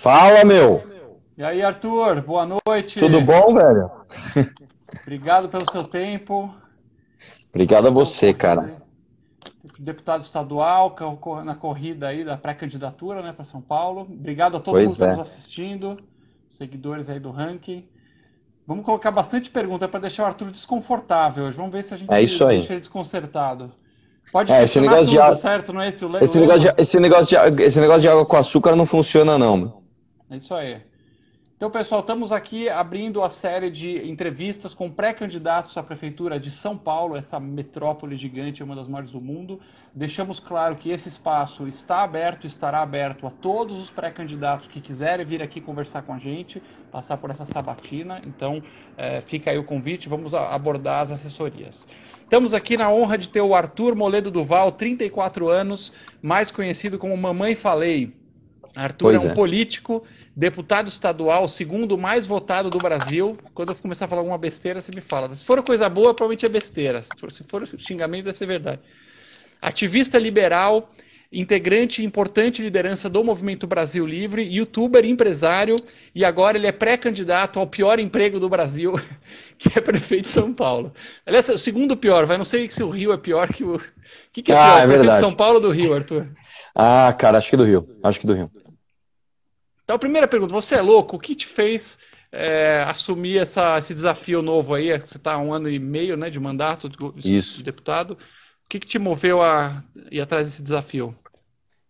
Fala, meu! E aí, Arthur, boa noite. Tudo bom, velho? Obrigado pelo seu tempo. Obrigado a Está você, ocorrendo cara. aí. Deputado estadual, na corrida aí da pré-candidatura, né, para São Paulo. Obrigado a todo mundo Pois que está nos é. assistindo, seguidores aí do ranking. Vamos colocar bastante pergunta para deixar o Arthur desconfortável hoje. Vamos ver se a É gente isso aí. deixa ele desconcertado. Pode É, esse questionar negócio de, tudo, certo? Não é esse o esse negócio lema? esse negócio de água com açúcar não funciona, não, meu. É isso aí. Então, pessoal, estamos aqui abrindo a série de entrevistas com pré-candidatos à Prefeitura de São Paulo, essa metrópole gigante, uma das maiores do mundo. Deixamos claro que esse espaço está aberto, estará aberto a todos os pré-candidatos que quiserem vir aqui conversar com a gente, passar por essa sabatina. Então, fica aí o convite, vamos abordar as assessorias. Estamos aqui na honra de ter o Arthur Moledo Duval, 34 anos, mais conhecido como Mamãe Falei. Arthur é Pois um é. político, deputado estadual, segundo mais votado do Brasil. Quando eu começar a falar alguma besteira, você me fala. Se for coisa boa, provavelmente é besteira. Se for xingamento, deve ser verdade. Ativista liberal, integrante e importante liderança do Movimento Brasil Livre, youtuber, empresário, e agora ele é pré-candidato ao pior emprego do Brasil, que é prefeito de São Paulo. Aliás, o segundo pior, não sei se o Rio é pior que o... O que é pior, É prefeito de São verdade. Paulo ou do Rio, Arthur? Ah, cara, acho que do Rio. Acho que do Rio. Então, a primeira pergunta, você é louco? O que te fez assumir esse desafio novo aí? Você está há 1 ano e meio, né, de mandato de Isso. deputado. O que te moveu a ir atrás desse desafio?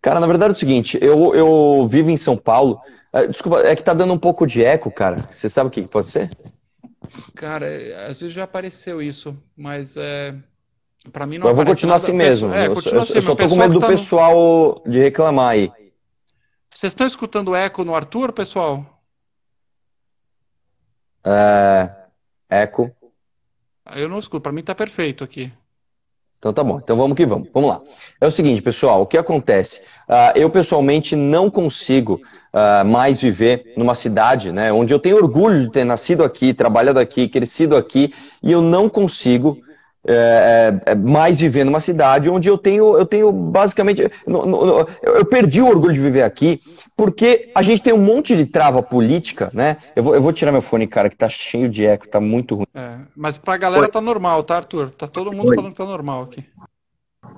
Cara, na verdade é o seguinte, eu vivo em São Paulo. Desculpa, é que tá dando um pouco de eco, cara. Você sabe o que pode ser? Cara, às vezes já apareceu isso, mas para mim não Eu vou aparece continuar nada. assim mesmo. Continua assim, Eu mas o só tô com pessoal medo que do tá no... pessoal de reclamar aí. Vocês estão escutando eco no Arthur, pessoal? É, eco. Eu não escuto, para mim tá perfeito aqui. Então tá bom, então vamos que vamos. Vamos lá. É o seguinte, pessoal, o que acontece? Eu pessoalmente não consigo mais viver numa cidade, né, onde eu tenho orgulho de ter nascido aqui, trabalhado aqui, crescido aqui, e eu não consigo mais viver numa cidade onde eu tenho basicamente, eu perdi o orgulho de viver aqui, porque a gente tem um monte de trava política, né? Eu vou tirar meu fone, cara, que tá cheio de eco, tá muito ruim. Mas pra galera tá normal, tá, Arthur? Tá todo mundo Oi. falando que tá normal aqui.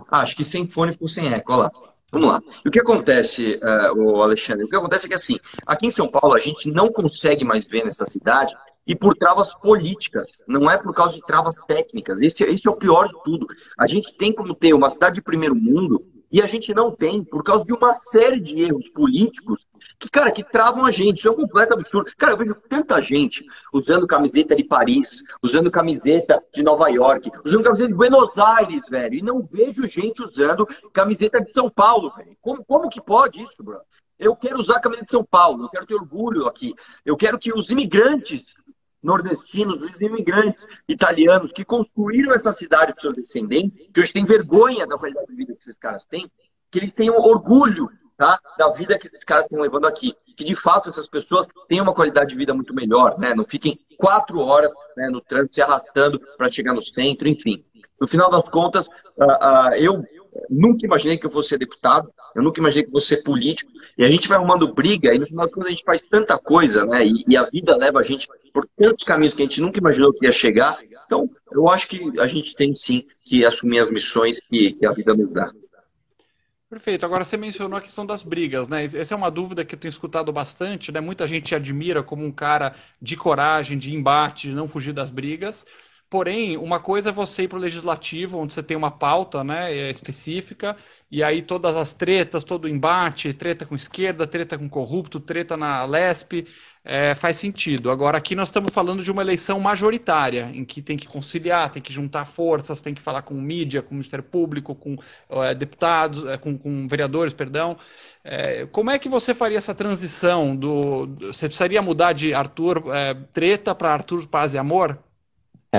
Acho que sem fone ficou sem eco, olha lá. Vamos lá. E o que acontece, o Alexandre? O que acontece é que, assim, aqui em São Paulo a gente não consegue mais ver nessa cidade e por travas políticas, não é por causa de travas técnicas. Esse é o pior de tudo. A gente tem como ter uma cidade de primeiro mundo e a gente não tem por causa de uma série de erros políticos que, cara, que travam a gente. Isso é um completo absurdo. Cara, eu vejo tanta gente usando camiseta de Paris, usando camiseta de Nova York, usando camiseta de Buenos Aires, velho. E não vejo gente usando camiseta de São Paulo, velho. Como que pode isso, bro? Eu quero usar a camiseta de São Paulo, eu quero ter orgulho aqui. Eu quero que os imigrantes nordestinos, os imigrantes italianos que construíram essa cidade para seus descendentes, que hoje tem vergonha da qualidade de vida que esses caras têm, que eles tenham orgulho, tá, da vida que esses caras estão levando aqui. Que, de fato, essas pessoas tenham uma qualidade de vida muito melhor, né? Não fiquem 4 horas, né, no trânsito se arrastando para chegar no centro, enfim. No final das contas, eu nunca imaginei que eu fosse ser deputado, eu nunca imaginei que eu fosse ser político, e a gente vai arrumando briga, e no final das contas a gente faz tanta coisa, né? E a vida leva a gente por tantos caminhos que a gente nunca imaginou que ia chegar. Então, eu acho que a gente tem sim que assumir as missões que a vida nos dá. Perfeito. Agora você mencionou a questão das brigas, né? Essa é uma dúvida que eu tenho escutado bastante, né? Muita gente te admira como um cara de coragem, de embate, de não fugir das brigas. Porém, uma coisa é você ir para o legislativo, onde você tem uma pauta, né, específica, e aí todas as tretas, todo o embate, treta com esquerda, treta com corrupto, treta na Lespe, faz sentido. Agora, aqui nós estamos falando de uma eleição majoritária, em que tem que conciliar, tem que juntar forças, tem que falar com mídia, com o Ministério Público, com deputados, com vereadores, perdão. Como é que você faria essa transição? Você precisaria mudar de Arthur treta para Arthur Paz e Amor?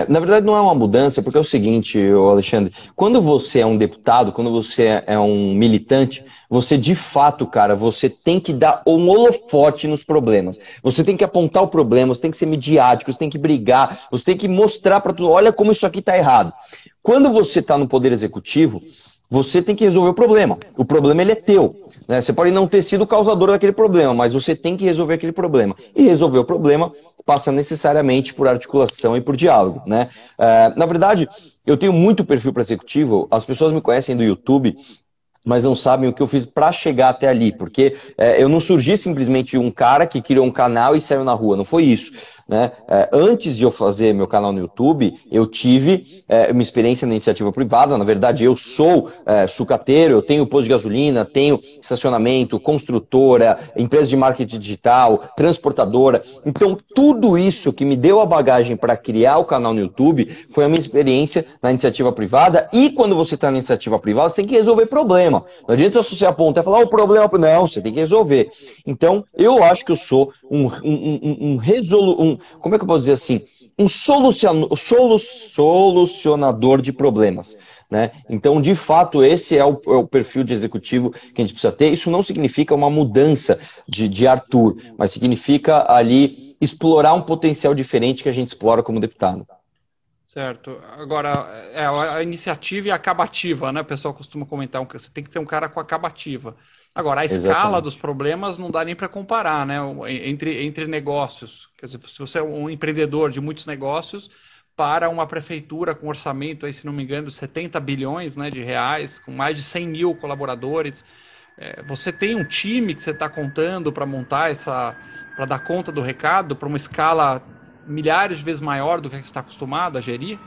Na verdade não é uma mudança, porque é o seguinte, ô Alexandre, quando você é um deputado, quando você é um militante, você de fato, cara, você tem que dar um holofote nos problemas. Você tem que apontar o problema, você tem que ser midiático, você tem que brigar, você tem que mostrar para tudo, olha como isso aqui tá errado. Quando você tá no poder executivo, você tem que resolver o problema. O problema ele é teu. né? Você pode não ter sido o causador daquele problema, mas você tem que resolver aquele problema. E resolver o problema passa necessariamente por articulação e por diálogo, né? Na verdade, eu tenho muito perfil para executivo, as pessoas me conhecem do YouTube, mas não sabem o que eu fiz para chegar até ali, porque eu não surgi simplesmente um cara que criou um canal e saiu na rua, não foi isso. Né? Antes de eu fazer meu canal no YouTube, eu tive uma experiência na iniciativa privada. Na verdade, eu sou sucateiro, eu tenho posto de gasolina, tenho estacionamento, construtora, empresa de marketing digital, transportadora. Então, tudo isso que me deu a bagagem para criar o canal no YouTube foi a minha experiência na iniciativa privada. E quando você está na iniciativa privada, você tem que resolver problema. Não adianta você apontar e falar, o problema... Não, você tem que resolver. Então, eu acho que eu sou como é que eu posso dizer assim? Um solucionador de problemas. Né? Então, de fato, esse é o perfil de executivo que a gente precisa ter. Isso não significa uma mudança de Arthur, mas significa ali explorar um potencial diferente que a gente explora como deputado. Certo. Agora, a iniciativa e a acabativa, né? O pessoal costuma comentar, você tem que ter um cara com acabativa. Agora, a escala dos problemas não dá nem para comparar, né? Entre negócios. Quer dizer, se você é um empreendedor de muitos negócios, para uma prefeitura com orçamento, aí, se não me engano, 70 bilhões, né, de reais, com mais de 100 mil colaboradores, você tem um time que você está contando para montar para dar conta do recado, para uma escala milhares de vezes maior do que você está acostumado a gerir?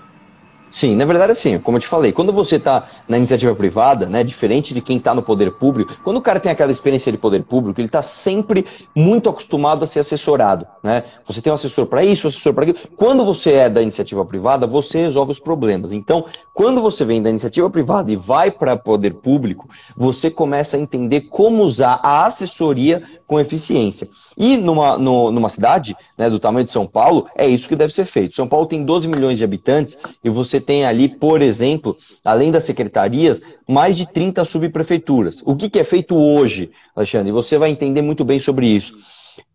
Sim, na verdade, assim, como eu te falei, quando você está na iniciativa privada, né, diferente de quem está no poder público, quando o cara tem aquela experiência de poder público, ele está sempre muito acostumado a ser assessorado, né? Você tem um assessor para isso, um assessor para aquilo. Quando você é da iniciativa privada, você resolve os problemas. Então, quando você vem da iniciativa privada e vai para o poder público, você começa a entender como usar a assessoria com eficiência. E numa cidade, né, do tamanho de São Paulo, é isso que deve ser feito. São Paulo tem 12 milhões de habitantes e você tem ali, por exemplo, além das secretarias, mais de 30 subprefeituras. O que é feito hoje, Alexandre? Você vai entender muito bem sobre isso.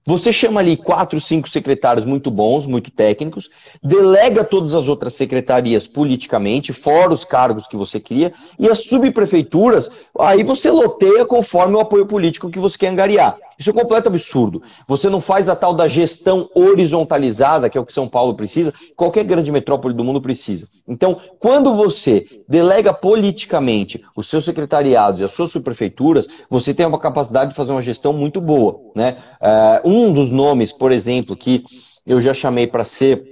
Você chama ali 4, 5 secretários muito bons, muito técnicos, delega todas as outras secretarias politicamente, fora os cargos que você cria, e as subprefeituras, aí você loteia conforme o apoio político que você quer angariar. Isso é um completo absurdo. Você não faz a tal da gestão horizontalizada, que é o que São Paulo precisa, qualquer grande metrópole do mundo precisa. Então, quando você delega politicamente os seus secretariados e as suas subprefeituras, você tem uma capacidade de fazer uma gestão muito boa, né? Um dos nomes, por exemplo, que eu já chamei para ser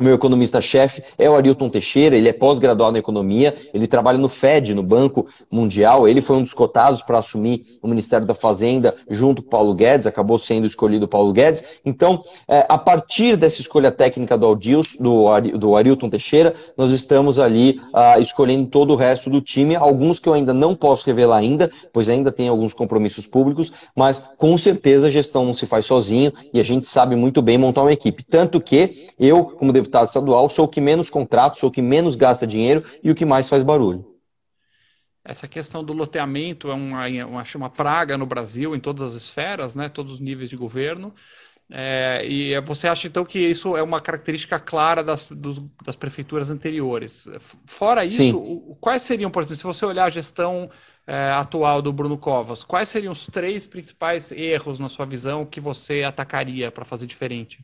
meu economista-chefe é o Arilton Teixeira, ele é pós-graduado em economia, ele trabalha no FED, no Banco Mundial, ele foi um dos cotados para assumir o Ministério da Fazenda junto com o Paulo Guedes, acabou sendo escolhido o Paulo Guedes. Então, a partir dessa escolha técnica do Arilton Teixeira, nós estamos ali escolhendo todo o resto do time, alguns que eu ainda não posso revelar ainda, pois ainda tem alguns compromissos públicos, mas com certeza a gestão não se faz sozinho e a gente sabe muito bem montar uma equipe. Tanto que eu, como deputado estadual, sou o que menos contrata, sou o que menos gasta dinheiro e o que mais faz barulho. Essa questão do loteamento é uma praga no Brasil, em todas as esferas, né, todos os níveis de governo. E você acha, então, que isso é uma característica clara das prefeituras anteriores? Fora isso, quais seriam, por exemplo, se você olhar a gestão atual do Bruno Covas, quais seriam os 3 principais erros, na sua visão, que você atacaria para fazer diferente?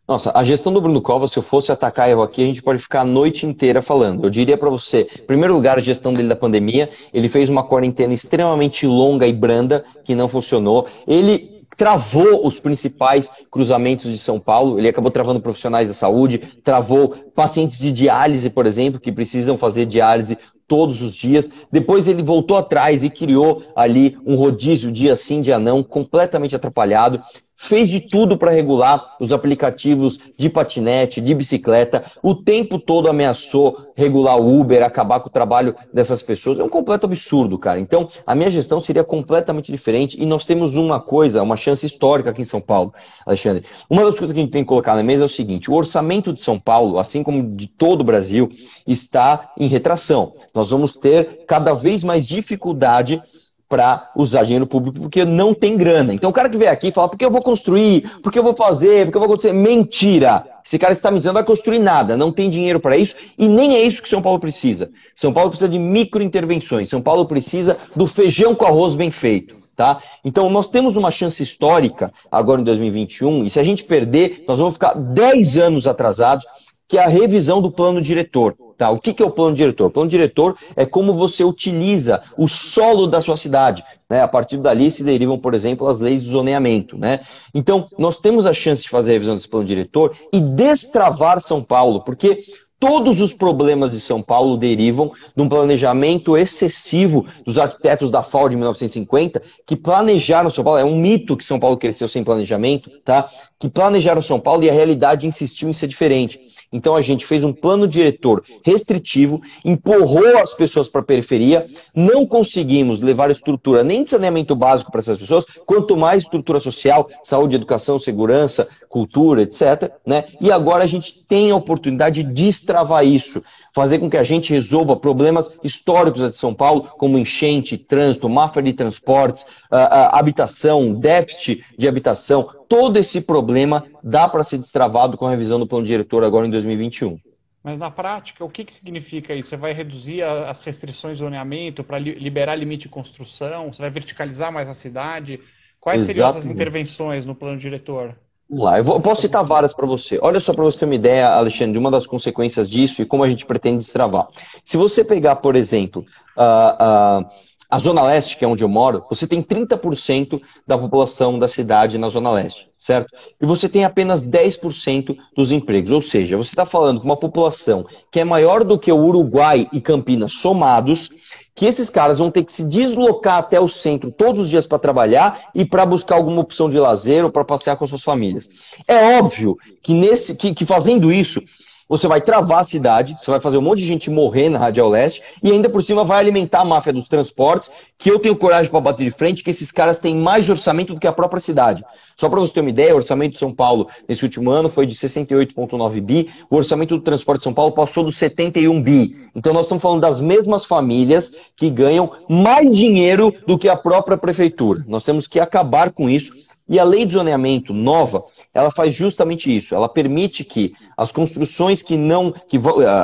Nossa, a gestão do Bruno Covas, se eu fosse atacar erro aqui, a gente pode ficar a noite inteira falando. Eu diria para você, em primeiro lugar, a gestão dele da pandemia, ele fez uma quarentena extremamente longa e branda, que não funcionou. Ele travou os principais cruzamentos de São Paulo, ele acabou travando profissionais da saúde, travou pacientes de diálise, por exemplo, que precisam fazer diálise todos os dias. Depois ele voltou atrás e criou ali um rodízio dia sim, dia não, completamente atrapalhado. Fez de tudo para regular os aplicativos de patinete, de bicicleta, o tempo todo ameaçou regular o Uber, acabar com o trabalho dessas pessoas. É um completo absurdo, cara. Então, a minha gestão seria completamente diferente e nós temos uma chance histórica aqui em São Paulo, Alexandre. Uma das coisas que a gente tem que colocar na mesa é o seguinte, o orçamento de São Paulo, assim como de todo o Brasil, está em retração. Nós vamos ter cada vez mais dificuldade para usar dinheiro público porque não tem grana. Então o cara que vem aqui e fala, porque eu vou construir, porque eu vou fazer, porque eu vou acontecer. Mentira! Esse cara está me dizendo, não vai construir nada, não tem dinheiro para isso e nem é isso que São Paulo precisa. São Paulo precisa de microintervenções, São Paulo precisa do feijão com arroz bem feito. Tá? Então, nós temos uma chance histórica agora em 2021, e se a gente perder, nós vamos ficar 10 anos atrasados, que é a revisão do plano diretor. Tá? O que é o plano diretor? O plano diretor é como você utiliza o solo da sua cidade. Né? A partir dali se derivam, por exemplo, as leis de zoneamento. Né? Então, nós temos a chance de fazer a revisão desse plano diretor e destravar São Paulo, porque todos os problemas de São Paulo derivam de um planejamento excessivo dos arquitetos da FAU de 1950, que planejaram São Paulo. É um mito que São Paulo cresceu sem planejamento, tá? Que planejaram São Paulo e a realidade insistiu em ser diferente. Então a gente fez um plano diretor restritivo, empurrou as pessoas para a periferia, não conseguimos levar estrutura nem de saneamento básico para essas pessoas, quanto mais estrutura social, saúde, educação, segurança, cultura, etc. Né? E agora a gente tem a oportunidade de destravar isso, fazer com que a gente resolva problemas históricos de São Paulo, como enchente, trânsito, máfia de transportes, habitação, déficit de habitação. Todo esse problema dá para ser destravado com a revisão do plano diretor agora em 2021. Mas na prática, o que significa isso? Você vai reduzir as restrições de zoneamento para liberar limite de construção? Você vai verticalizar mais a cidade? Quais seriam essas intervenções no plano diretor? Vamos lá, eu posso citar várias para você. Olha só para você ter uma ideia, Alexandre, de uma das consequências disso e como a gente pretende destravar. Se você pegar, por exemplo, a Zona Leste, que é onde eu moro, você tem 30% da população da cidade na Zona Leste, certo? E você tem apenas 10% dos empregos. Ou seja, você está falando com uma população que é maior do que o Uruguai e Campinas somados, que esses caras vão ter que se deslocar até o centro todos os dias para trabalhar e para buscar alguma opção de lazer ou para passear com suas famílias. É óbvio que fazendo isso, você vai travar a cidade, você vai fazer um monte de gente morrer na Radial Leste e ainda por cima vai alimentar a máfia dos transportes, que eu tenho coragem para bater de frente, que esses caras têm mais orçamento do que a própria cidade. Só para você ter uma ideia, o orçamento de São Paulo nesse último ano foi de 68,9 bi, o orçamento do transporte de São Paulo passou dos 71 bi. Então nós estamos falando das mesmas famílias que ganham mais dinheiro do que a própria prefeitura. Nós temos que acabar com isso. E a lei de zoneamento nova, ela faz justamente isso. Ela permite que as construções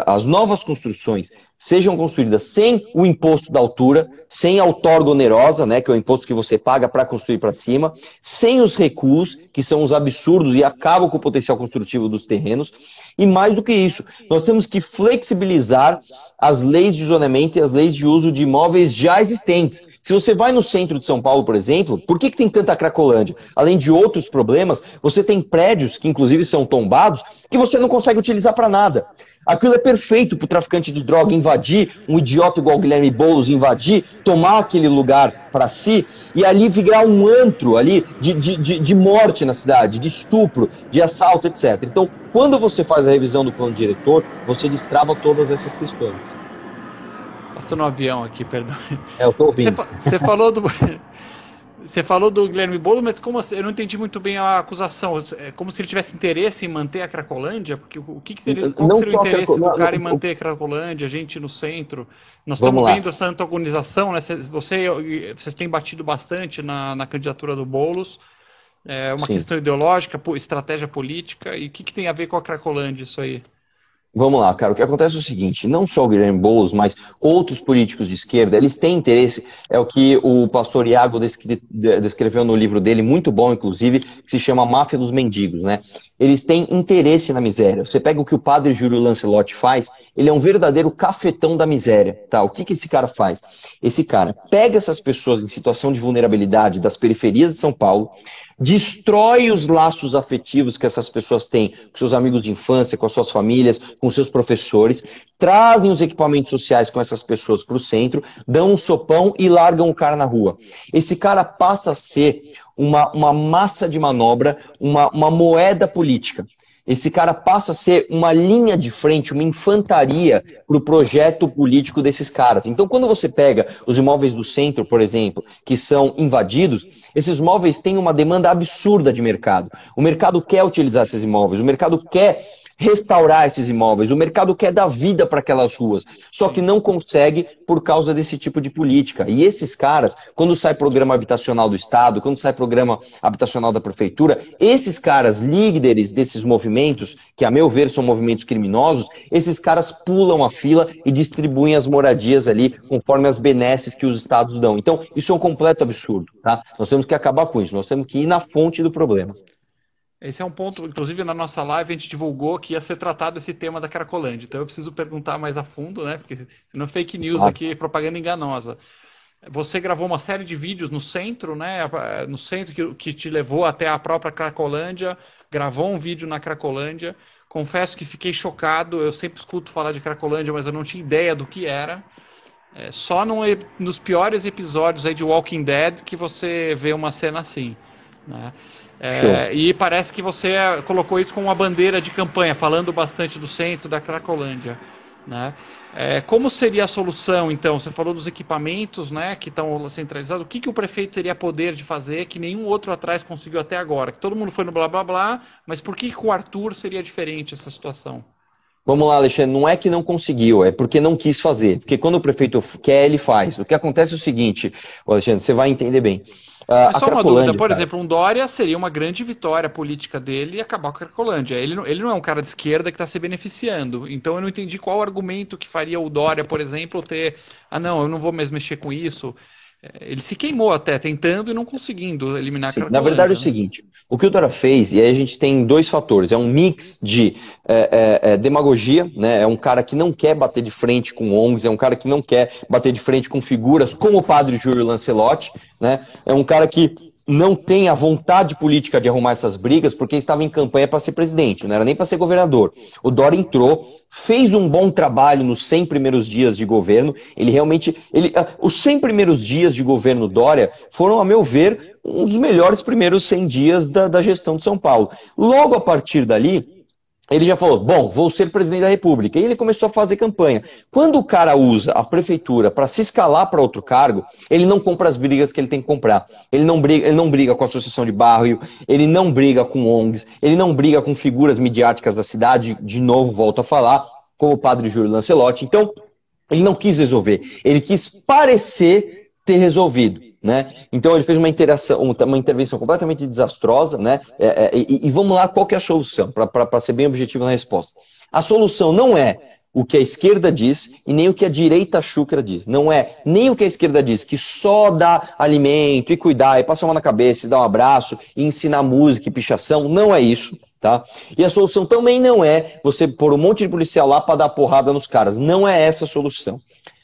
as novas construções sejam construídas sem o imposto da altura, sem a outorga onerosa, né, que é o imposto que você paga para construir para cima, sem os recuos, que são os absurdos e acabam com o potencial construtivo dos terrenos. E mais do que isso, nós temos que flexibilizar as leis de zoneamento e as leis de uso de imóveis já existentes. Se você vai no centro de São Paulo, por exemplo, por que tem tanta Cracolândia? Além de outros problemas, você tem prédios, que inclusive são tombados, que você não consegue utilizar para nada. Aquilo é perfeito para o traficante de droga invadir, um idiota igual o Guilherme Boulos invadir, tomar aquele lugar para si e ali virar um antro ali de morte na cidade, de estupro, de assalto, etc. Então, quando você faz a revisão do plano diretor, você destrava todas essas questões. Passou no avião aqui, perdão. Eu tô ouvindo. Você falou do Guilherme Boulos, mas como assim? Eu não entendi muito bem a acusação. É como se ele tivesse interesse em manter a Cracolândia? Porque qual seria o interesse do cara em manter a Cracolândia, a gente no centro? Nós estamos vendo essa antagonização, né? Vocês têm batido bastante na candidatura do Boulos. É uma questão ideológica, estratégia política. E o que tem a ver com a Cracolândia isso aí? Vamos lá, cara. O que acontece é o seguinte, não só o Guilherme Boulos, mas outros políticos de esquerda, eles têm interesse, é o que o pastor Iago descreveu no livro dele, muito bom, inclusive, que se chama Máfia dos Mendigos, né? Eles têm interesse na miséria. Você pega o que o padre Júlio Lancelotti faz, ele é um verdadeiro cafetão da miséria, tá? O que esse cara faz? Esse cara pega essas pessoas em situação de vulnerabilidade das periferias de São Paulo, destrói os laços afetivos que essas pessoas têm com seus amigos de infância, com as suas famílias, com seus professores, trazem os equipamentos sociais com essas pessoas para o centro, dão um sopão e largam o cara na rua. Esse cara passa a ser uma massa de manobra, uma moeda política. Esse cara passa a ser uma linha de frente, uma infantaria para o projeto político desses caras. Então, quando você pega os imóveis do centro, por exemplo, que são invadidos, esses imóveis têm uma demanda absurda de mercado. O mercado quer utilizar esses imóveis, o mercado quer restaurar esses imóveis. O mercado quer dar vida para aquelas ruas, só que não consegue por causa desse tipo de política. E esses caras, quando sai programa habitacional do Estado, quando sai programa habitacional da Prefeitura, esses caras, líderes desses movimentos, que a meu ver são movimentos criminosos, esses caras pulam a fila e distribuem as moradias ali conforme as benesses que os estados dão. Então, isso é um completo absurdo, tá? Nós temos que acabar com isso, nós temos que ir na fonte do problema. Esse é um ponto, inclusive na nossa live a gente divulgou que ia ser tratado esse tema da Cracolândia. Então eu preciso perguntar mais a fundo, né? Porque senão fake news aqui, propaganda enganosa. Você gravou uma série de vídeos no centro, né? No centro que te levou até a própria Cracolândia, gravou um vídeo na Cracolândia. Confesso que fiquei chocado, eu sempre escuto falar de Cracolândia, mas eu não tinha ideia do que era. Só nos piores episódios aí de Walking Dead que você vê uma cena assim, né? E parece que você colocou isso como uma bandeira de campanha, falando bastante do centro da Cracolândia, né? Como seria a solução, então? Você falou dos equipamentos, né, que estão centralizados. O que o prefeito teria poder de fazer que nenhum outro atrás conseguiu até agora? Que todo mundo foi no blá blá blá, mas por que com o Arthur seria diferente essa situação? Vamos lá, Alexandre, não é que não conseguiu, é porque não quis fazer. Porque quando o prefeito quer, ele faz. O que acontece é o seguinte, Alexandre, você vai entender bem. Mas só uma dúvida, por exemplo, um Dória seria uma grande vitória política dele e acabar com a Cracolândia. Ele não é um cara de esquerda que está se beneficiando. Então eu não entendi qual argumento que faria o Dória, por exemplo, ter... não, eu não vou mais mexer com isso. Ele se queimou até, tentando e não conseguindo eliminar a Cracolândia. Na verdade é o seguinte, o que o Dória fez, e aí a gente tem dois fatores, é um mix de demagogia, né? É um cara que não quer bater de frente com ONGs, é um cara que não quer bater de frente com figuras como o padre Júlio Lancelotti, né? É um cara que não tem a vontade política de arrumar essas brigas porque estava em campanha para ser presidente, não era nem para ser governador. O Dória entrou, fez um bom trabalho nos 100 primeiros dias de governo, os 100 primeiros dias de governo Dória foram, a meu ver, um dos melhores primeiros 100 dias da gestão de São Paulo. Logo a partir dali, ele já falou, bom, vou ser presidente da República. E ele começou a fazer campanha. Quando o cara usa a prefeitura para se escalar para outro cargo, ele não compra as brigas que ele tem que comprar. Ele não briga com a associação de bairro, ele não briga com ONGs, ele não briga com figuras midiáticas da cidade, de novo, volto a falar, como o padre Júlio Lancelotti. Então, ele não quis resolver. Ele quis parecer ter resolvido. Né? Então ele fez uma intervenção completamente desastrosa, né? E vamos lá, qual que é a solução? Para ser bem objetivo na resposta. A solução não é o que a esquerda diz e nem o que a direita chúcara diz. Não é nem o que a esquerda diz, que só dá alimento e cuidar, e passar a mão na cabeça, e dar um abraço, e ensinar música e pichação. Não é isso. Tá? E a solução também não é você pôr um monte de policial lá para dar porrada nos caras. Não é essa a solução.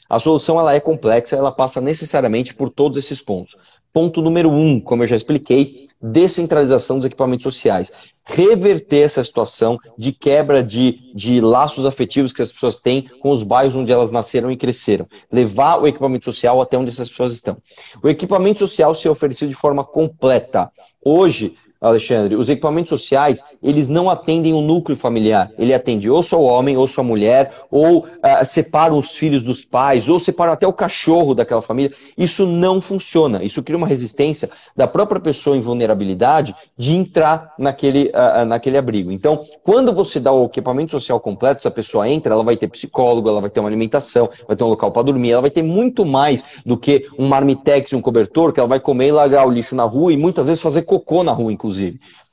A solução ela é complexa, ela passa necessariamente por todos esses pontos. Ponto número 1, como eu já expliquei, descentralização dos equipamentos sociais. Reverter essa situação de quebra de laços afetivos que as pessoas têm com os bairros onde elas nasceram e cresceram. Levar o equipamento social até onde essas pessoas estão. O equipamento social ser oferecido de forma completa. Hoje, Alexandre, os equipamentos sociais, eles não atendem o núcleo familiar. Ele atende ou só o homem, ou só a mulher, ou separam os filhos dos pais, ou separam até o cachorro daquela família. Isso não funciona. Isso cria uma resistência da própria pessoa em vulnerabilidade de entrar naquele abrigo. Então, quando você dá o equipamento social completo, essa pessoa entra, ela vai ter psicólogo, ela vai ter uma alimentação, vai ter um local para dormir, ela vai ter muito mais do que um marmitex e um cobertor, que ela vai comer e largar o lixo na rua e muitas vezes fazer cocô na rua, inclusive.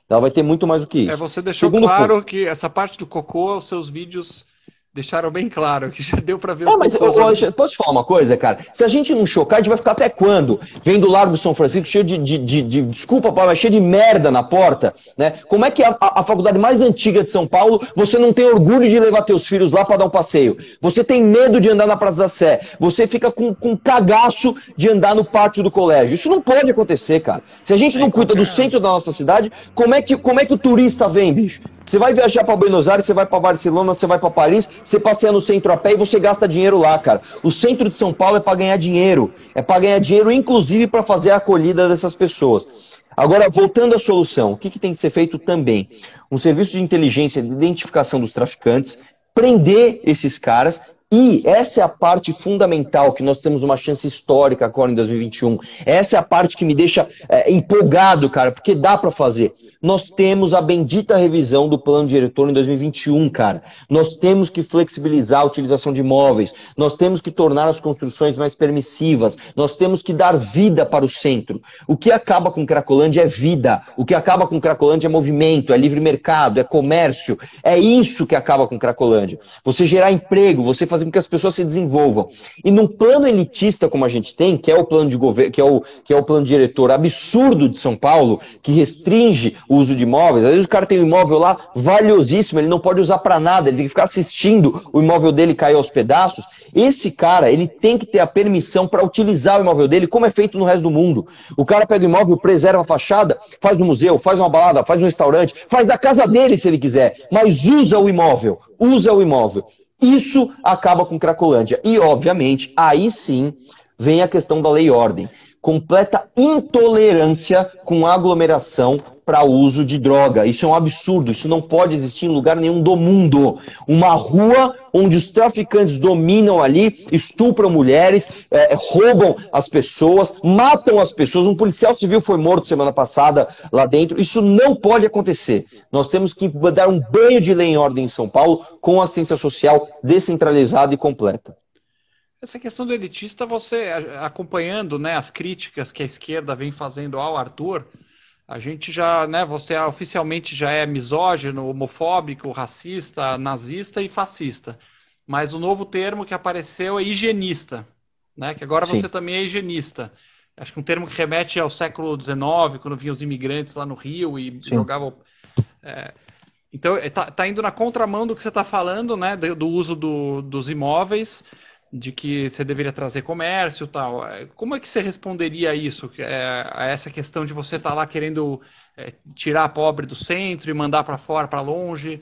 Ela vai ter muito mais do que isso. Você deixou claro que essa parte do cocô, os seus vídeos deixaram bem claro, que já deu pra ver os mas posso te falar uma coisa, cara? Se a gente não chocar, a gente vai ficar até quando? Vem do Largo São Francisco cheio desculpa, mas cheio de merda na porta, né? Como é que a faculdade mais antiga de São Paulo, você não tem orgulho de levar teus filhos lá pra dar um passeio? Você tem medo de andar na Praça da Sé? Você fica com cagaço de andar no pátio do colégio? Isso não pode acontecer, cara. Se a gente não cuida do centro da nossa cidade, como é que o turista vem, bicho? Você vai viajar para Buenos Aires, você vai para Barcelona, você vai para Paris, você passeia no centro a pé e você gasta dinheiro lá, cara. O centro de São Paulo é para ganhar dinheiro. É para ganhar dinheiro, inclusive, para fazer a acolhida dessas pessoas. Agora, voltando à solução, o que tem que ser feito também? Um serviço de inteligência, de identificação dos traficantes, prender esses caras E essa é a parte fundamental, que nós temos uma chance histórica agora em 2021. Essa é a parte que me deixa empolgado, cara, porque dá para fazer. Nós temos a bendita revisão do plano diretor em 2021, cara. Nós temos que flexibilizar a utilização de imóveis. Nós temos que tornar as construções mais permissivas. Nós temos que dar vida para o centro. O que acaba com Cracolândia é vida. O que acaba com Cracolândia é movimento, é livre mercado, é comércio. É isso que acaba com Cracolândia. Você gerar emprego, você fazer com que as pessoas se desenvolvam. E num plano elitista como a gente tem, que é o plano de governo, que é o plano diretor absurdo de São Paulo, que restringe o uso de imóveis. Às vezes o cara tem um imóvel lá valiosíssimo, ele não pode usar para nada, ele tem que ficar assistindo o imóvel dele cair aos pedaços. Esse cara, ele tem que ter a permissão para utilizar o imóvel dele, como é feito no resto do mundo. O cara pega o imóvel, preserva a fachada, faz um museu, faz uma balada, faz um restaurante, faz da casa dele se ele quiser, mas usa o imóvel, usa o imóvel. Isso acaba com Cracolândia. E, obviamente, aí sim vem a questão da lei e ordem. Completa intolerância com aglomeração para uso de droga. Isso é um absurdo. Isso não pode existir em lugar nenhum do mundo. Uma rua onde os traficantes dominam ali, estupram mulheres, roubam as pessoas, matam as pessoas. Um policial civil foi morto semana passada lá dentro. Isso não pode acontecer. Nós temos que dar um banho de lei e ordem em São Paulo com assistência social descentralizada e completa. Essa questão do elitista, você acompanhando, né, as críticas que a esquerda vem fazendo ao Arthur, a gente já, né, você oficialmente já é misógino, homofóbico, racista, nazista e fascista. Mas o novo termo que apareceu é higienista, né, que agora Sim. você também é higienista. Acho que um termo que remete ao século XIX, quando vinham os imigrantes lá no Rio e Sim. jogavam... Então, tá indo na contramão do que você está falando, né, do uso dos imóveis, de que você deveria trazer comércio e tal. Como é que você responderia a isso? A essa questão de você estar lá querendo tirar a pobre do centro e mandar para fora, para longe?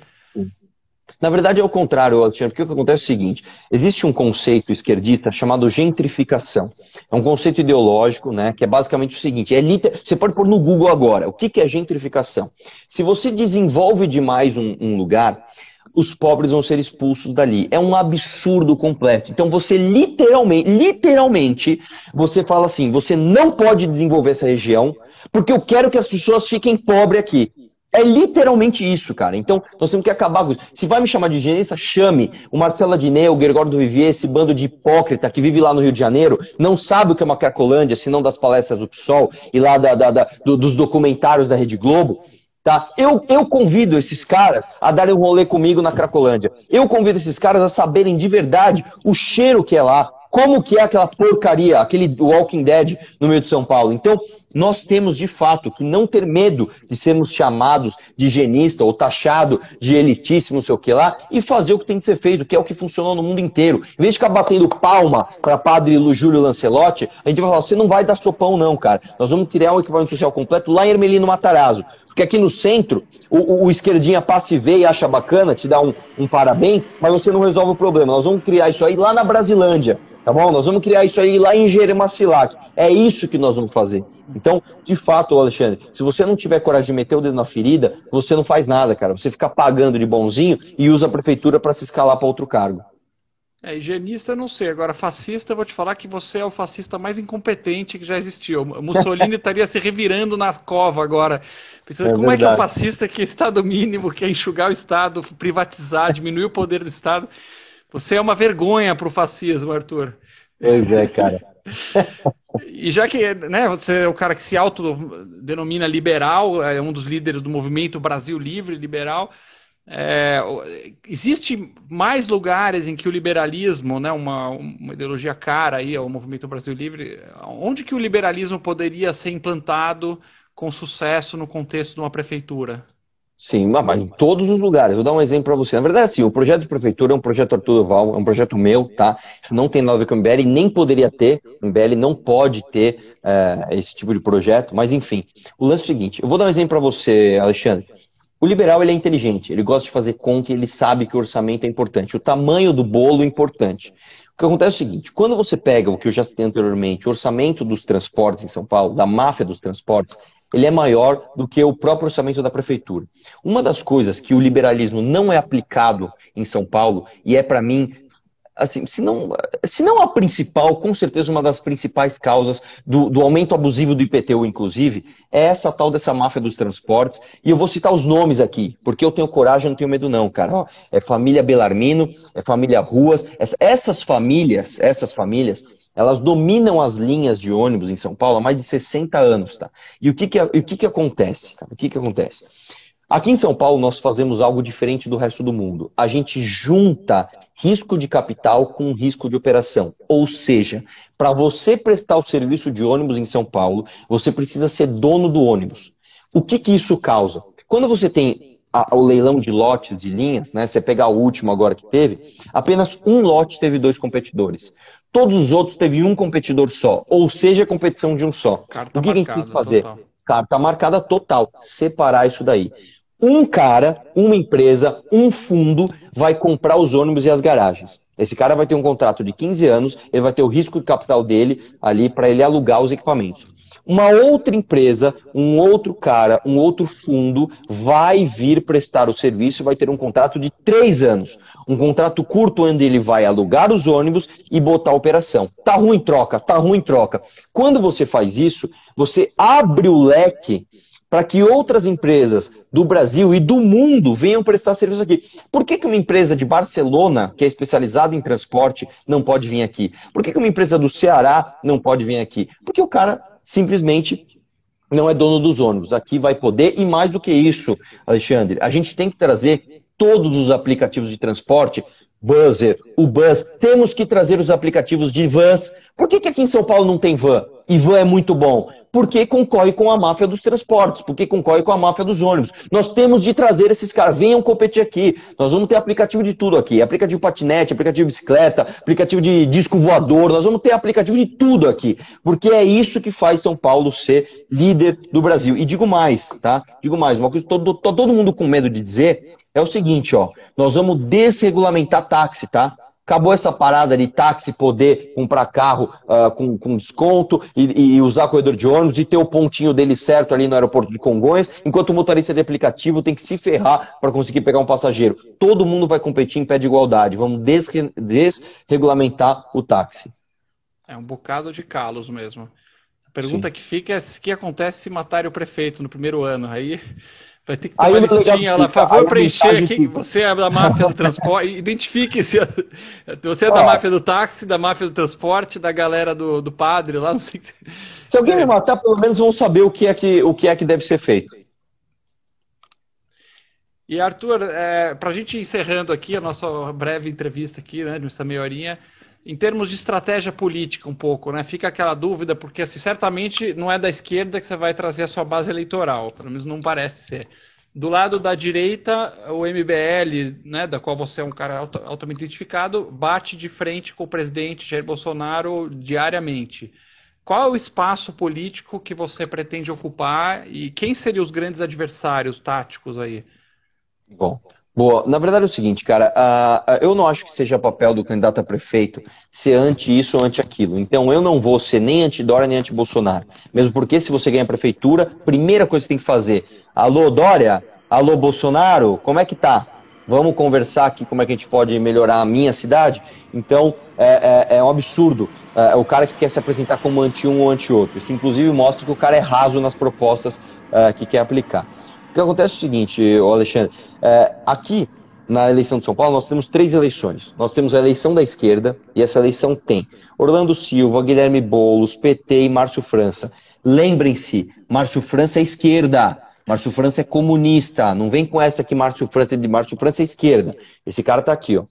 Na verdade é o contrário, Alexandre, porque o que acontece é o seguinte, existe um conceito esquerdista chamado gentrificação. É um conceito ideológico, né, que é basicamente o seguinte, você pode pôr no Google agora, o que é gentrificação? Se você desenvolve demais um lugar, os pobres vão ser expulsos dali. É um absurdo completo. Então você literalmente, você fala assim, você não pode desenvolver essa região, porque eu quero que as pessoas fiquem pobres aqui. É literalmente isso, cara. Então, nós temos que acabar com isso. Se vai me chamar de higienista, chame o Marcelo Adnet, o Gregório do Vivier, esse bando de hipócrita que vive lá no Rio de Janeiro, não sabe o que é uma Cracolândia, senão das palestras do PSOL e lá dos documentários da Rede Globo. Tá? Eu convido esses caras a darem um rolê comigo na Cracolândia. Eu convido esses caras a saberem de verdade o cheiro que é lá, como que é aquela porcaria, aquele Walking Dead no meio de São Paulo. Então, nós temos de fato que não ter medo de sermos chamados de higienista ou taxado de elitíssimo, não sei o que lá, e fazer o que tem que ser feito, que é o que funcionou no mundo inteiro. Em vez de ficar batendo palma para padre Júlio Lancelotti, a gente vai falar, você não vai dar sopão não, cara. Nós vamos criar um equipamento social completo lá em Ermelino Matarazzo. Porque aqui no centro, o esquerdinha passa e vê e acha bacana, te dá um parabéns, mas você não resolve o problema. Nós vamos criar isso aí lá na Brasilândia, tá bom? Nós vamos criar isso aí lá em Jeremacilac. É isso que nós vamos fazer. Então, de fato, Alexandre, se você não tiver coragem de meter o dedo na ferida, você não faz nada, cara. Você fica pagando de bonzinho e usa a prefeitura para se escalar para outro cargo. Higienista eu não sei, agora fascista eu vou te falar que você é o fascista mais incompetente que já existiu. Mussolini estaria se revirando na cova agora, pensando como é que é o fascista que é Estado mínimo, quer enxugar o Estado, privatizar, diminuir o poder do Estado. Você é uma vergonha para o fascismo, Arthur. Pois é, cara. E já que, né, você é o cara que se autodenomina liberal, é um dos líderes do movimento Brasil Livre Liberal, existe mais lugares em que o liberalismo, né, uma ideologia cara aí ao movimento Brasil Livre, onde que o liberalismo poderia ser implantado com sucesso no contexto de uma prefeitura? Sim, mas em todos os lugares. Vou dar um exemplo para você. Na verdade, assim, o projeto de prefeitura é um projeto Arthur Duval, é um projeto meu, tá? Isso não tem nada a ver com o MBL, nem poderia ter. O MBL não pode ter esse tipo de projeto, mas enfim. O lance é o seguinte, eu vou dar um exemplo para você, Alexandre. O liberal, ele é inteligente, ele gosta de fazer conta e ele sabe que o orçamento é importante. O tamanho do bolo é importante. O que acontece é o seguinte, quando você pega o que eu já citei anteriormente, o orçamento dos transportes em São Paulo, da máfia dos transportes, ele é maior do que o próprio orçamento da prefeitura. Uma das coisas que o liberalismo não é aplicado em São Paulo, e é para mim assim, se não a principal, com certeza uma das principais causas do aumento abusivo do IPTU, inclusive, é essa tal dessa máfia dos transportes. E eu vou citar os nomes aqui, porque eu tenho coragem, eu não tenho medo não, cara. Ó, é família Bellarmino, é família Ruas. Essas famílias, elas dominam as linhas de ônibus em São Paulo há mais de 60 anos, tá? E o que acontece, cara? O que acontece? Aqui em São Paulo nós fazemos algo diferente do resto do mundo. A gente junta risco de capital com risco de operação. Ou seja, para você prestar o serviço de ônibus em São Paulo, você precisa ser dono do ônibus. O que isso causa? Quando você tem o leilão de lotes de linhas, né? Você pegar o último agora que teve, apenas um lote teve 2 competidores. Todos os outros teve um competidor só, ou seja, competição de um só. Carta O que a gente tem que fazer? total. Carta marcada total, separar isso daí. Um cara, uma empresa, um fundo vai comprar os ônibus e as garagens. Esse cara vai ter um contrato de 15 anos, ele vai ter o risco de capital dele ali para ele alugar os equipamentos. Uma outra empresa, um outro cara, um outro fundo vai vir prestar o serviço e vai ter um contrato de 3 anos. Um contrato curto onde ele vai alugar os ônibus e botar a operação. Tá ruim, troca, tá ruim, troca. Quando você faz isso, você abre o leque para que outras empresas do Brasil e do mundo venham prestar serviço aqui. Por que uma empresa de Barcelona, que é especializada em transporte, não pode vir aqui? Por que uma empresa do Ceará não pode vir aqui? Porque o cara simplesmente não é dono dos ônibus. Aqui vai poder, e mais do que isso, Alexandre, a gente tem que trazer todos os aplicativos de transporte, Buzzer, o Bus, temos que trazer os aplicativos de vans. Por que aqui em São Paulo não tem van? E van é muito bom. Porque concorre com a máfia dos transportes, porque concorre com a máfia dos ônibus. Nós temos de trazer esses caras, venham competir aqui. Nós vamos ter aplicativo de tudo aqui. Aplicativo de patinete, aplicativo de bicicleta, aplicativo de disco voador, nós vamos ter aplicativo de tudo aqui. Porque é isso que faz São Paulo ser líder do Brasil. E digo mais, tá? Digo mais, uma coisa que todo mundo com medo de dizer é o seguinte, ó. Nós vamos desregulamentar táxi, tá? Acabou essa parada de táxi poder comprar carro com desconto e usar corredor de ônibus e ter o pontinho dele certo ali no aeroporto de Congonhas, enquanto o motorista de aplicativo tem que se ferrar para conseguir pegar um passageiro. Todo mundo vai competir em pé de igualdade. Vamos desregulamentar o táxi. É um bocado de calos mesmo. A pergunta que fica é o que acontece se matarem o prefeito no primeiro ano. Aí vai ter que ter uma listinha lá, por favor, preencher aqui, você é da máfia do transporte, identifique se você é da máfia do táxi, da máfia do transporte, da galera do padre lá, não sei. Se alguém me matar, pelo menos vão saber o que é que deve ser feito. E Arthur, para a gente ir encerrando aqui a nossa breve entrevista aqui, né, nessa meia horinha, em termos de estratégia política um pouco, né? Fica aquela dúvida, porque assim, certamente não é da esquerda que você vai trazer a sua base eleitoral, pelo menos não parece ser. Do lado da direita, o MBL, né, da qual você é um cara altamente identificado, bate de frente com o presidente Jair Bolsonaro diariamente. Qual é o espaço político que você pretende ocupar e quem seriam os grandes adversários táticos aí? Bom, boa. Na verdade é o seguinte, cara, eu não acho que seja papel do candidato a prefeito ser anti isso ou anti aquilo. Então eu não vou ser nem anti-Dória nem anti-Bolsonaro. Mesmo porque se você ganha a prefeitura, primeira coisa que você tem que fazer, alô Dória, alô Bolsonaro, como é que tá? Vamos conversar aqui como é que a gente pode melhorar a minha cidade? Então é um absurdo o cara que quer se apresentar como anti-um ou anti-outro. Isso inclusive mostra que o cara é raso nas propostas que quer aplicar. O que acontece é o seguinte, Alexandre, aqui na eleição de São Paulo nós temos 3 eleições. Nós temos a eleição da esquerda, e essa eleição tem Orlando Silva, Guilherme Boulos, PT e Márcio França. Lembrem-se, Márcio França é esquerda, Márcio França é comunista, não vem com essa que Márcio França é esquerda. Esse cara tá aqui, ó.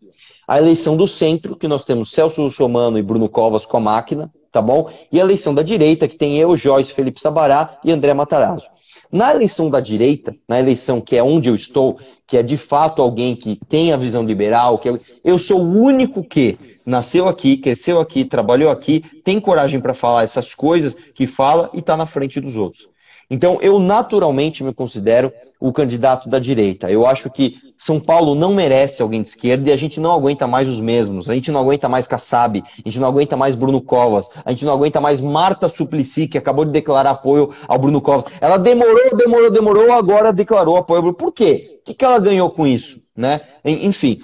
A eleição do centro, que nós temos Celso Russomano e Bruno Covas com a máquina, tá bom? E a eleição da direita, que tem eu, Joyce, Felipe Sabará e André Matarazzo. Na eleição da direita, na eleição que é onde eu estou, que é de fato alguém que tem a visão liberal, eu sou o único que nasceu aqui, cresceu aqui, trabalhou aqui, tem coragem para falar essas coisas que fala e está na frente dos outros. Então eu naturalmente me considero o candidato da direita. Eu acho que São Paulo não merece alguém de esquerda e a gente não aguenta mais os mesmos. A gente não aguenta mais Kassab, a gente não aguenta mais Bruno Covas, a gente não aguenta mais Marta Suplicy, que acabou de declarar apoio ao Bruno Covas. Ela demorou, agora declarou apoio ao Bruno. Por quê? O que ela ganhou com isso? né? Enfim,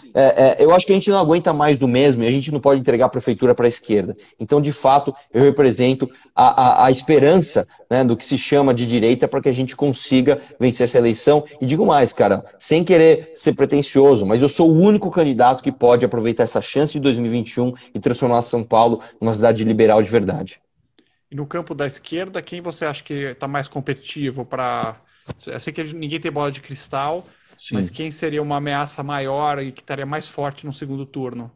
eu acho que a gente não aguenta mais do mesmo e a gente não pode entregar a prefeitura para a esquerda. Então, de fato, eu represento a esperança, né, do que se chama de direita para que a gente consiga vencer essa eleição. E digo mais, cara, sem querer ser pretensioso, mas eu sou o único candidato que pode aproveitar essa chance de 2021 e transformar São Paulo numa cidade liberal de verdade. E no campo da esquerda, quem você acha que está mais competitivo para... Eu sei que ninguém tem bola de cristal, Sim. mas quem seria uma ameaça maior e que estaria mais forte no segundo turno?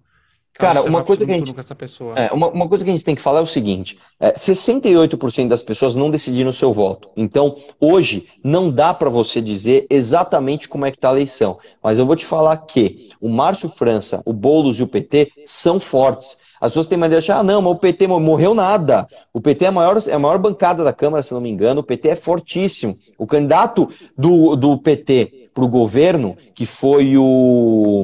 Cara, uma coisa que a gente, com essa pessoa. uma coisa que a gente tem que falar é o seguinte: 68% das pessoas não decidiram o seu voto. Então, hoje, não dá para você dizer exatamente como é que está a eleição. Mas eu vou te falar que o Márcio França, o Boulos e o PT são fortes. As pessoas têm maneira de achar, não, mas o PT morreu nada. O PT é a maior bancada da Câmara, se não me engano. O PT é fortíssimo. O candidato do PT para o governo, que foi o...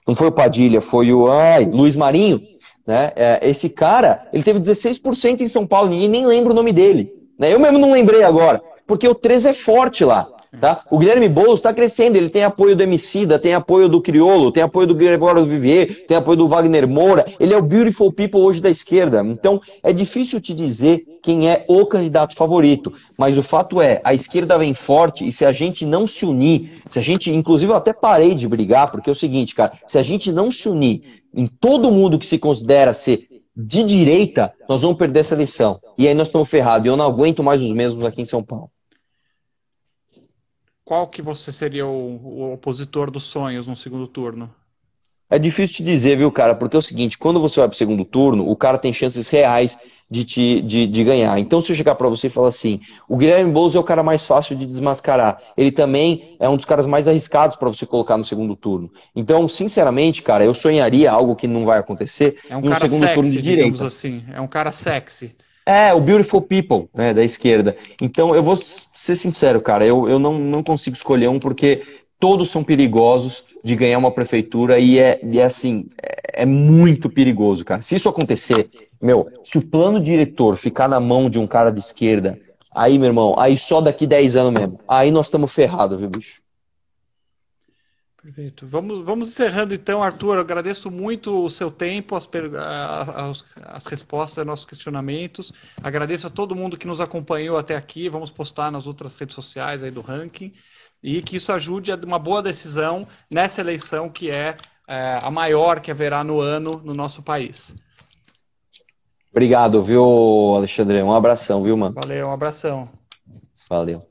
Não foi o Padilha, foi o Luiz Marinho, né? Esse cara, ele teve 16% em São Paulo, ninguém nem lembra o nome dele. Né? Eu mesmo não lembrei agora, porque o 13 é forte lá. Tá? O Guilherme Boulos está crescendo, ele tem apoio do Emicida, tem apoio do Criolo, tem apoio do Gregório Vivier, tem apoio do Wagner Moura, ele é o beautiful people hoje da esquerda. Então é difícil te dizer quem é o candidato favorito, mas o fato é, a esquerda vem forte e se a gente não se unir, se a gente, inclusive eu até parei de brigar, porque é o seguinte, cara, se a gente não se unir em todo mundo que se considera ser de direita, nós vamos perder essa eleição. E aí nós estamos ferrados, e eu não aguento mais os mesmos aqui em São Paulo. Qual que você seria o opositor dos sonhos no segundo turno? É difícil te dizer, viu, cara? Porque é o seguinte, quando você vai pro segundo turno, o cara tem chances reais de ganhar. Então, se eu chegar pra você e falar assim, o Guilherme Boulos é o cara mais fácil de desmascarar. Ele também é um dos caras mais arriscados pra você colocar no segundo turno. Então, sinceramente, cara, eu sonharia algo que não vai acontecer em um segundo turno de direita. Assim. É um cara sexy. O beautiful people, né, da esquerda. Então, eu vou ser sincero, cara, eu não consigo escolher um porque todos são perigosos de ganhar uma prefeitura e assim, é muito perigoso, cara. Se isso acontecer, se o plano diretor ficar na mão de um cara de esquerda, aí, meu irmão, aí só daqui 10 anos mesmo. Aí nós estamos ferrados, viu, bicho? Perfeito. Vamos encerrando então, Arthur. Eu agradeço muito o seu tempo, as respostas aos nossos questionamentos. Agradeço a todo mundo que nos acompanhou até aqui. Vamos postar nas outras redes sociais aí do ranking. E que isso ajude a uma boa decisão nessa eleição que é a maior que haverá no ano no nosso país. Obrigado, viu, Alexandre? Um abração, viu, mano? Valeu, um abração. Valeu.